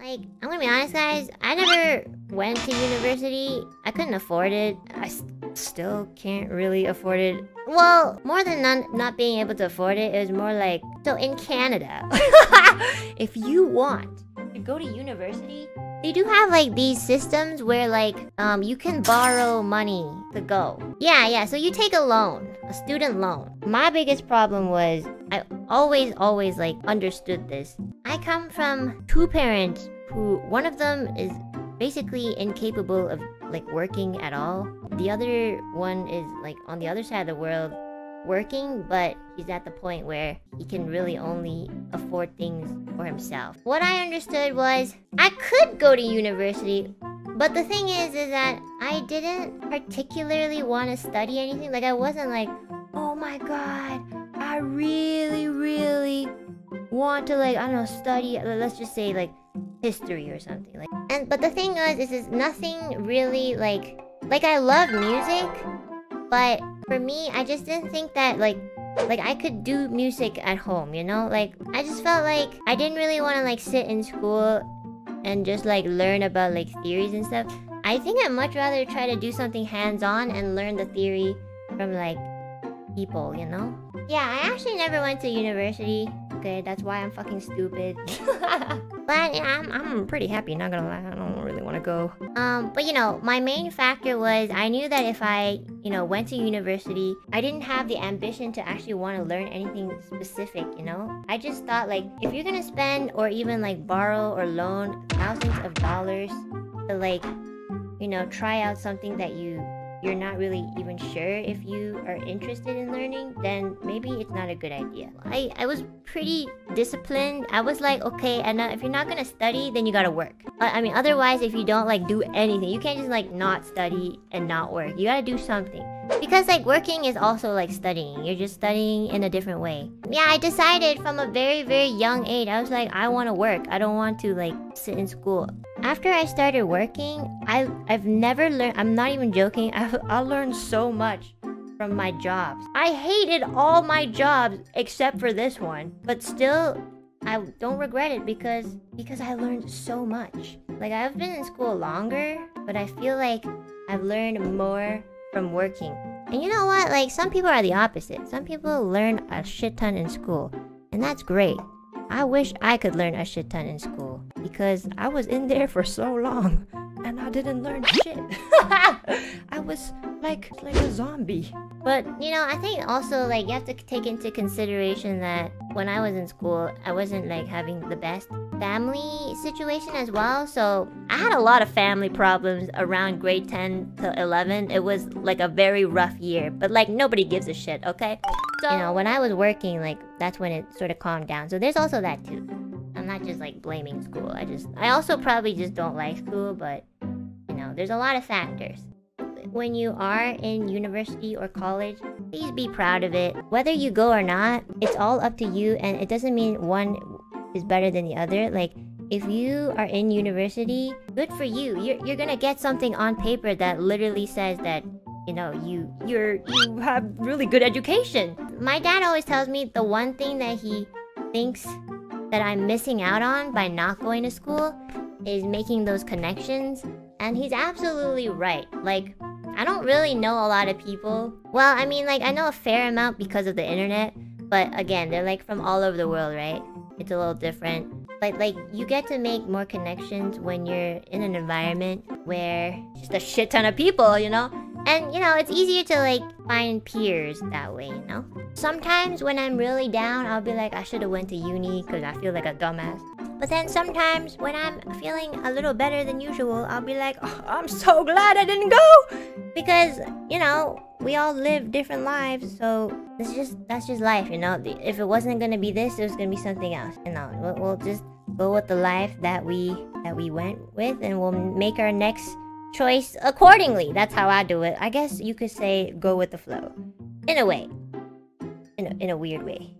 Like, I'm gonna be honest, guys. I never went to university. I couldn't afford it. I still can't really afford it. Well, more than not being able to afford it, it was more like... So in Canada, if you want to go to university, they do have like these systems where like you can borrow money to go. Yeah, so you take a loan, a student loan. My biggest problem was I always like understood this. I come from two parents who one of them is basically incapable of like working at all. The other one is like on the other side of the world working, but he's at the point where he can really only afford things for himself. What I understood was I could go to university, but the thing is that I didn't particularly want to study anything. Like I wasn't like, oh my god, I really want to like, I don't know, study, let's just say like history or something. Like, but the thing is nothing really like I love music, but for me, I just didn't think that like I could do music at home, you know? Like, I just felt like I didn't really want to like sit in school and just like learn about like theories and stuff. I think I'd much rather try to do something hands-on and learn the theory from like people, you know? Yeah, I actually never went to university. Okay, that's why I'm fucking stupid. But yeah, I'm pretty happy, not gonna lie. I don't really want to go. But you know, my main factor was I knew that if I, you know, went to university, I didn't have the ambition to actually want to learn anything specific, you know? I just thought like, if you're gonna spend or even like borrow or loan thousands of dollars to like, you know, try out something that you're not really even sure if you are interested in learning, then maybe it's not a good idea. I was pretty disciplined. I was like, okay, Enna, if you're not gonna study, then you gotta work. I mean, otherwise, if you don't like do anything, you can't just like not study and not work. You gotta do something. Because like working is also like studying. You're just studying in a different way. Yeah, I decided from a very young age, I was like, I want to work. I don't want to like sit in school. After I started working, I've never learned, I'm not even joking, I learned so much from my jobs. I hated all my jobs except for this one. But still, I don't regret it because I learned so much. Like, I've been in school longer, but I feel like I've learned more from working. And you know what? Like, some people are the opposite. Some people learn a shit ton in school, and that's great. I wish I could learn a shit ton in school because I was in there for so long and I didn't learn shit. I was like a zombie. But you know, I think also like you have to take into consideration that when I was in school, I wasn't like having the best family situation as well. So I had a lot of family problems around grade 10 to 11. It was like a very rough year, but like nobody gives a shit, okay? So, you know, when I was working, like that's when it sort of calmed down. So there's also that too. I'm not just like blaming school. I also probably just don't like school, but you know, there's a lot of factors. When you are in university or college, please be proud of it. Whether you go or not, it's all up to you, and it doesn't mean one is better than the other. Like, if you are in university, good for you. You're gonna get something on paper that literally says that, you know, you have really good education. My dad always tells me the one thing that he thinks that I'm missing out on by not going to school is making those connections. And he's absolutely right. Like, I don't really know a lot of people. Well, I mean, like, I know a fair amount because of the internet. But again, they're like from all over the world, right? It's a little different. But like, you get to make more connections when you're in an environment where just a shit ton of people, you know? And, you know, it's easier to, like, find peers that way, you know? Sometimes when I'm really down, I'll be like, I should have went to uni because I feel like a dumbass. But then sometimes when I'm feeling a little better than usual, I'll be like, oh, I'm so glad I didn't go! Because, you know, we all live different lives, so that's just life, you know? If it wasn't gonna be this, it was gonna be something else, you know? We'll just go with the life that we went with, and we'll make our next choice accordingly. That's how I do it. I guess you could say go with the flow. In a way. In a weird way.